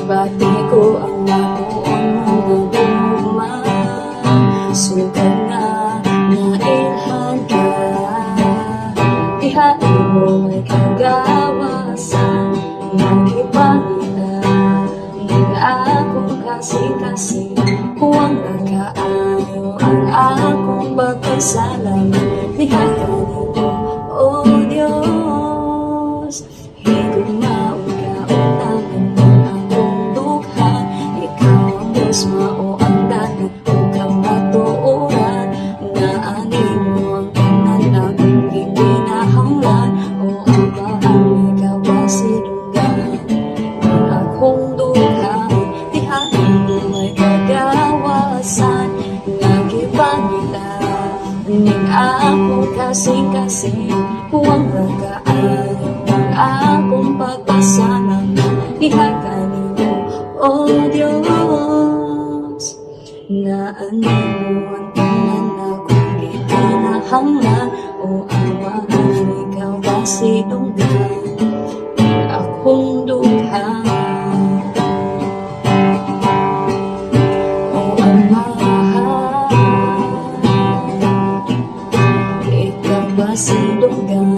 Bati ko ang matuon mong gugma, sugat nga nailhan ka. Ihain mo may kagawasan, nagipangita ng akong kasi-kasi. Huwag nakaayo ang akong pagkasalanan. Nihagan ito, oh Diyos, higugmaon ka o tangan mo akong dukha. Ikaw ang Diyos, mao ang dagat o kamatuoran. Naanin mo ang tanan akong ginahanglan. O Ama, ikaw ang silungan ang akong dukha. Dihain mo may kagawasan, nagipangita ning akong kasing-kasing. Huwag nakaayo ang akong pagpasalamat. Ihagan mo, oh Diyos, naanin mo ang tanan akong ginahanglan. O Ama, ikaw ang silungan akong dukha. O Ama, ikaw ang silungan